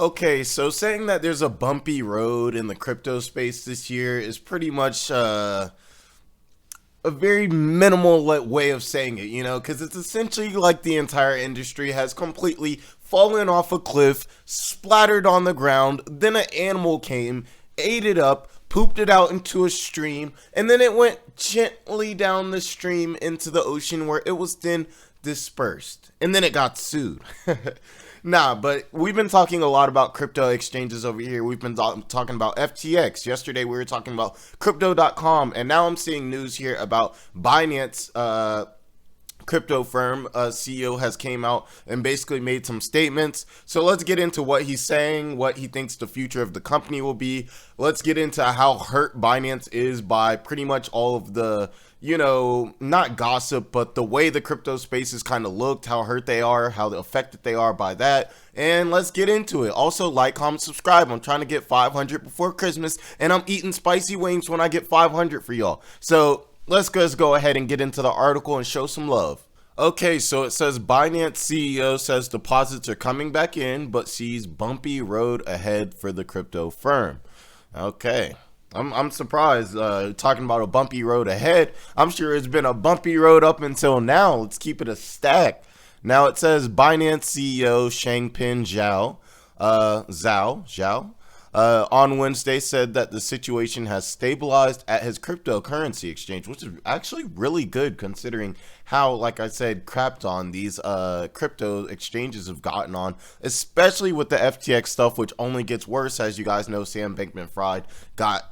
Okay, so saying that there's a bumpy road in the crypto space this year is pretty much a very minimal way of saying it, because it's essentially like the entire industry has completely fallen off a cliff, splattered on the ground, then an animal came, ate it up, pooped it out into a stream, and then it went gently down the stream into the ocean where it was then dispersed. And then it got sued. Nah, but we've been talking a lot about crypto exchanges over here. We've been talking about FTX. Yesterday we were talking about crypto.com, and now I'm seeing news here about Binance crypto firm CEO has came out and basically made some statements. So let's get into what he's saying, what he thinks the future of the company will be. Let's get into how hurt Binance is by pretty much all of the, not gossip, but the way the crypto space has kind of looked, how hurt they are, how affected they are by that. And let's get into it. Also, like, comment, subscribe. I'm trying to get 500 before Christmas, and I'm eating spicy wings when I get 500 for y'all. So let's just go ahead and get into the article and show some love. Okay, so it says Binance CEO says deposits are coming back in, but sees bumpy road ahead for the crypto firm. Okay, I'm surprised talking about a bumpy road ahead. I'm sure it's been a bumpy road up until now. Let's keep it a stack. Now it says Binance CEO Changpeng Zhao on Wednesday said that the situation has stabilized at his cryptocurrency exchange, which is actually really good considering how, like I said, crapped on these crypto exchanges have gotten on, especially with the FTX stuff, which only gets worse. As you guys know, Sam Bankman-fried got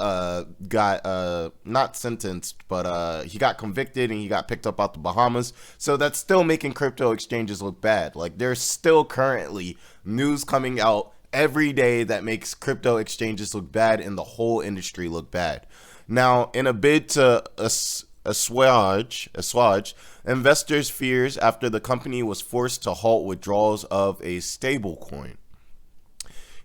not sentenced, but he got convicted and he got picked up out the Bahamas. So that's still making crypto exchanges look bad. Like, there's still currently news coming out every day that makes crypto exchanges look bad and the whole industry look bad. Now, in a bid to assuage investors' fears after the company was forced to halt withdrawals of a stablecoin.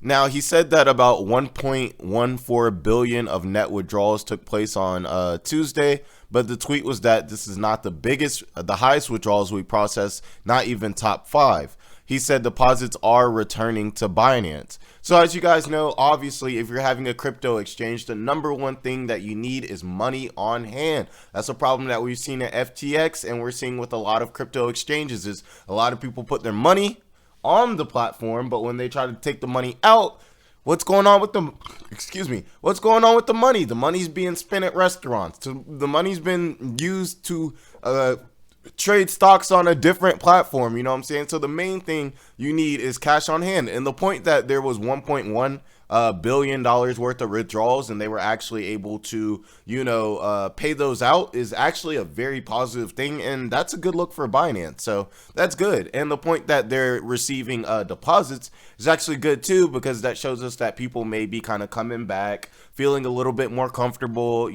Now, he said that about 1.14 billion of net withdrawals took place on Tuesday, but the tweet was that this is not the highest withdrawals we processed, not even top 5. He said deposits are returning to Binance. So as you guys know, obviously, if you're having a crypto exchange, the number one thing that you need is money on hand. That's a problem that we've seen at FTX, and we're seeing with a lot of crypto exchanges is a lot of people put their money on the platform, but when they try to take the money out, what's going on with the money? The money's being spent at restaurants. The money's been used to trade stocks on a different platform, you know what I'm saying? So the main thing you need is cash on hand. And the point that there was $1.1 billion worth of withdrawals and they were actually able to, pay those out is actually a very positive thing. And that's a good look for Binance. So that's good. And the point that they're receiving deposits is actually good too, because that shows us that people may be kind of coming back, feeling a little bit more comfortable,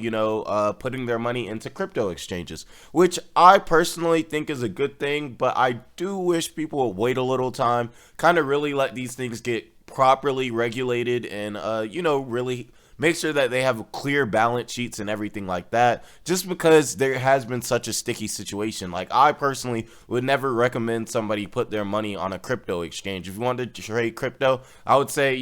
putting their money into crypto exchanges, which I personally think is a good thing. But I do wish people would wait a little time, kind of really let these things get properly regulated and, really make sure that they have clear balance sheets and everything like that, just because there has been such a sticky situation. Like, I personally would never recommend somebody put their money on a crypto exchange. If you wanted to trade crypto, I would say,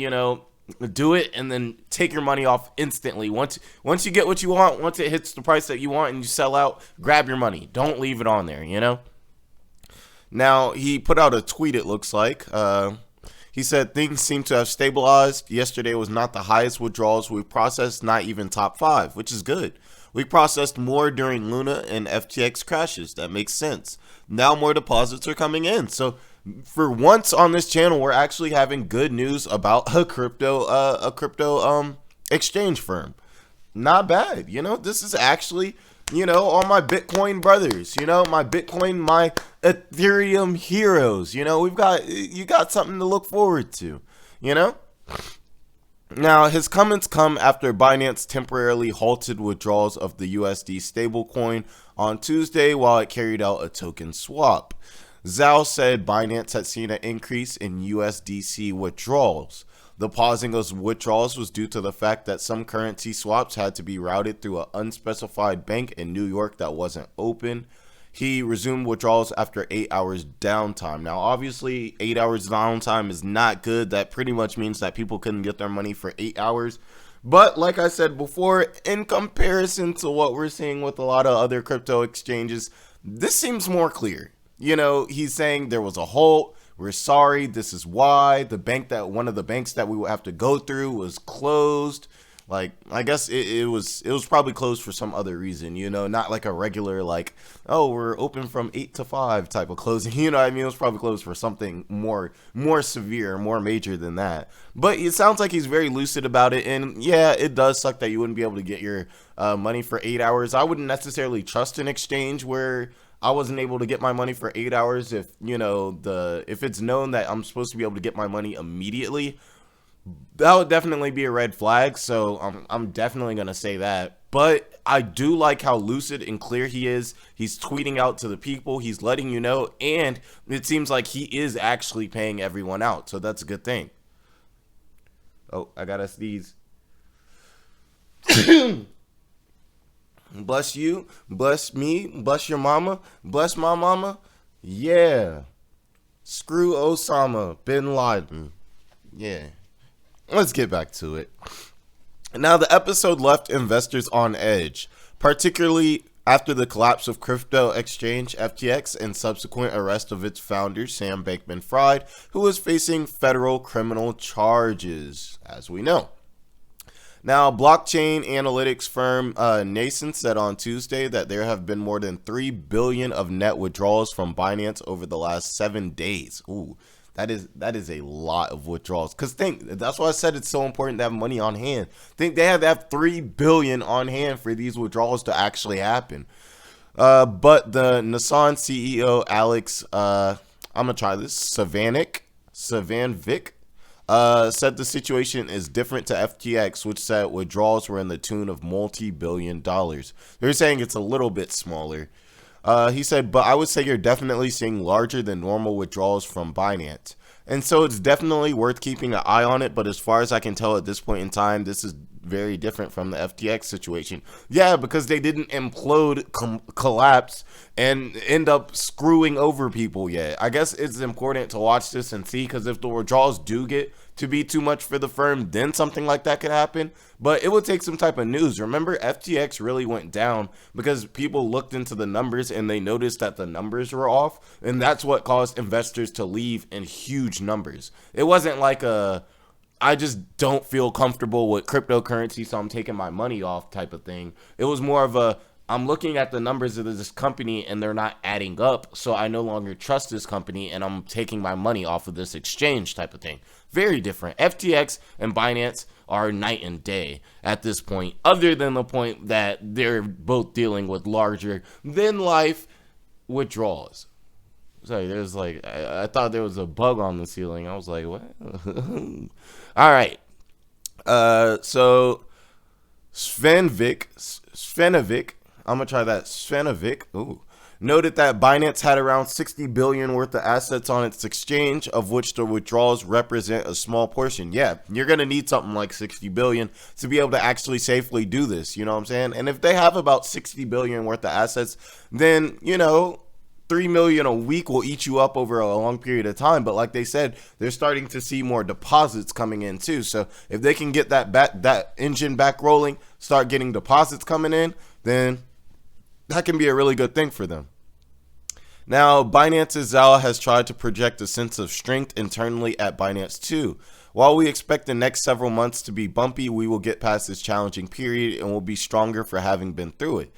do it and then take your money off instantly. Once you get what you want, once it hits the price that you want and you sell out, grab your money. Don't leave it on there, Now, he put out a tweet, it looks like. He said things seem to have stabilized. Yesterday was not the highest withdrawals we processed, not even top 5, which is good. We processed more during Luna and FTX crashes. That makes sense. Now more deposits are coming in. So for once on this channel, we're actually having good news about a crypto exchange firm. Not bad. This is actually, all my Bitcoin brothers, my Bitcoin, my Ethereum heroes, you got something to look forward to, Now, his comments come after Binance temporarily halted withdrawals of the USD stablecoin on Tuesday while it carried out a token swap. Zhao said Binance had seen an increase in USDC withdrawals. The pausing of withdrawals was due to the fact that some currency swaps had to be routed through an unspecified bank in New York that wasn't open. he resumed withdrawals after 8 hours downtime. Now, obviously, 8 hours downtime is not good. That pretty much means that people couldn't get their money for 8 hours. But like I said before, in comparison to what we're seeing with a lot of other crypto exchanges, this seems more clear. You know, he's saying there was a halt. We're sorry. This is why one of the banks that we would have to go through was closed. Like, I guess it was probably closed for some other reason, you know, not like a regular, like, oh, we're open from 8 to 5 type of closing, you know what I mean? It was probably closed for something more severe, more major than that. But it sounds like he's very lucid about it, and yeah, it does suck that you wouldn't be able to get your money for 8 hours. I wouldn't necessarily trust an exchange where I wasn't able to get my money for 8 hours if, you know, if it's known that I'm supposed to be able to get my money immediately. That would definitely be a red flag, so I'm definitely going to say that. But I do like how lucid and clear he is. He's tweeting out to the people. He's letting you know, and it seems like he is actually paying everyone out, so that's a good thing. Oh, I got to sneeze. Bless you, bless me, bless your mama, bless my mama. Yeah. Screw Osama bin Laden. Yeah. Let's get back to it. Now, the episode left investors on edge, particularly after the collapse of crypto exchange FTX and subsequent arrest of its founder, Sam Bankman-fried, who was facing federal criminal charges, as we know. Now, blockchain analytics firm Nascent said on Tuesday that there have been more than $3 billion of net withdrawals from Binance over the last 7 days. Ooh. That is a lot of withdrawals. Because that's why I said it's so important to have money on hand. Think they have to have $3 billion on hand for these withdrawals to actually happen. But the Nissan CEO, Alex, I'm going to try this, Savanovic, said the situation is different to FTX, which said withdrawals were in the tune of multi-billion dollars. They're saying it's a little bit smaller. He said, but I would say you're definitely seeing larger than normal withdrawals from Binance. And so it's definitely worth keeping an eye on it. But as far as I can tell at this point in time, this is very different from the FTX situation. Yeah, because they didn't implode, collapse, and end up screwing over people yet. I guess it's important to watch this and see, because if the withdrawals do get to be too much for the firm, then something like that could happen. But it would take some type of news. Remember, FTX really went down because people looked into the numbers and they noticed that the numbers were off, and that's what caused investors to leave in huge numbers. It wasn't like I just don't feel comfortable with cryptocurrency, so I'm taking my money off type of thing. It was more of I'm looking at the numbers of this company and they're not adding up, so I no longer trust this company and I'm taking my money off of this exchange type of thing. Very different. FTX and Binance are night and day at this point, other than the point that they're both dealing with larger than life withdrawals. Sorry, there's like, I thought there was a bug on the ceiling. I was like, what? All right. So Svenovic, I'm going to try that. Svenovic, noted that Binance had around $60 billion worth of assets on its exchange, of which the withdrawals represent a small portion. Yeah, you're going to need something like $60 billion to be able to actually safely do this. You know what I'm saying? And if they have about $60 billion worth of assets, then, you know, $3 million a week will eat you up over a long period of time. But like they said, they're starting to see more deposits coming in too. So if they can get that engine back rolling, start getting deposits coming in, then that can be a really good thing for them. Now, Binance's Zhao has tried to project a sense of strength internally at Binance too. While we expect the next several months to be bumpy, we will get past this challenging period and will be stronger for having been through it.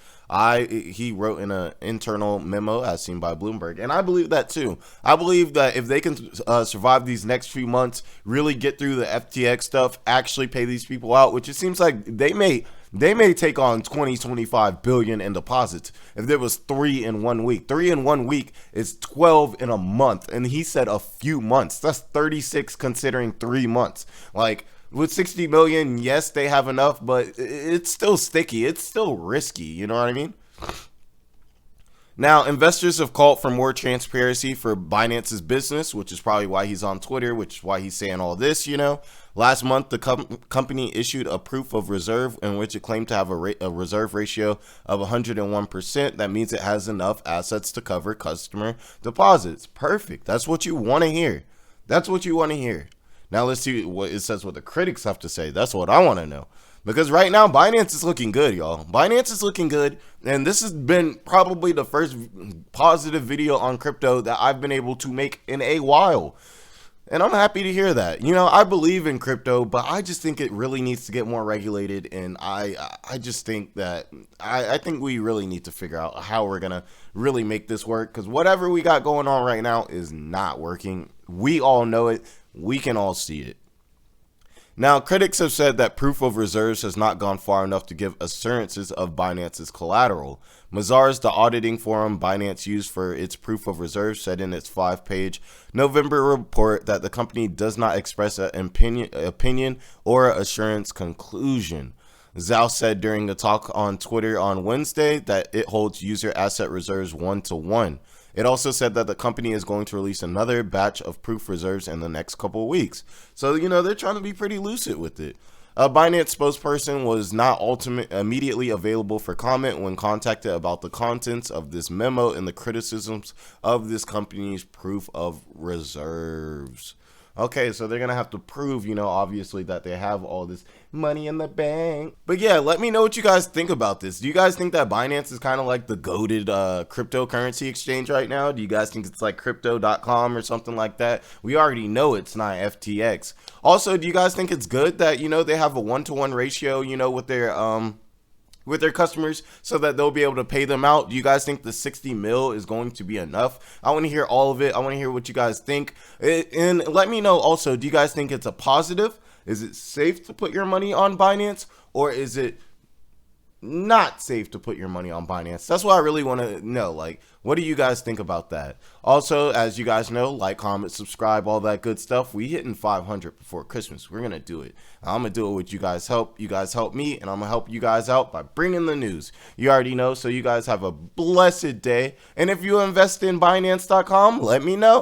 He wrote in an internal memo as seen by Bloomberg, and I believe that too. I believe that if they can survive these next few months, really get through the FTX stuff, actually pay these people out, which it seems like they may take on 25 billion in deposits if there was 3 in 1 week. 3 in 1 week is 12 in a month, and he said a few months. That's 36 considering 3 months. Like, with 60 million, yes, they have enough, but it's still sticky. It's still risky. You know what I mean? Now, investors have called for more transparency for Binance's business, which is probably why he's on Twitter, which is why he's saying all this, you know. Last month, the company issued a proof of reserve in which it claimed to have a reserve ratio of 101%. That means it has enough assets to cover customer deposits. Perfect. That's what you want to hear. That's what you want to hear. Now let's see what it says, what the critics have to say. That's what I want to know. Because right now, Binance is looking good, y'all. Binance is looking good. And this has been probably the first positive video on crypto that I've been able to make in a while. And I'm happy to hear that. You know, I believe in crypto, but I just think it really needs to get more regulated. And I just think that I think we really need to figure out how we're going to really make this work. Because whatever we got going on right now is not working. We all know it. We can all see it. Now, critics have said that proof of reserves has not gone far enough to give assurances of Binance's collateral. Mazars, the auditing forum Binance used for its proof of reserves, said in its 5-page November report that the company does not express an opinion or assurance conclusion. Zhao said during a talk on Twitter on Wednesday that it holds user asset reserves 1-to-1. It also said that the company is going to release another batch of proof reserves in the next couple of weeks. So, you know, they're trying to be pretty lucid with it. A Binance spokesperson was not immediately available for comment when contacted about the contents of this memo and the criticisms of this company's proof of reserves. Okay, so they're going to have to prove, you know, obviously that they have all this money in the bank. But yeah, let me know what you guys think about this. Do you guys think that Binance is kind of like the goated cryptocurrency exchange right now? Do you guys think it's like crypto.com or something like that? We already know it's not FTX. Also, do you guys think it's good that, you know, they have a 1-to-1 ratio, you know, with their customers so that they'll be able to pay them out? Do you guys think the 60 mil is going to be enough? I want to hear all of it. I want to hear what you guys think. And let me know also, do you guys think it's a positive? Is it safe to put your money on Binance, or is it not safe to put your money on Binance? That's what I really want to know. Like, what do you guys think about that? Also, as you guys know, like, comment, subscribe, all that good stuff. We hitting 500 before Christmas. We're gonna do it. I'm gonna do it with you guys help. You guys help me, and I'm gonna help you guys out by bringing the news. You already know. So you guys have a blessed day. And if you invest in Binance.com, let me know.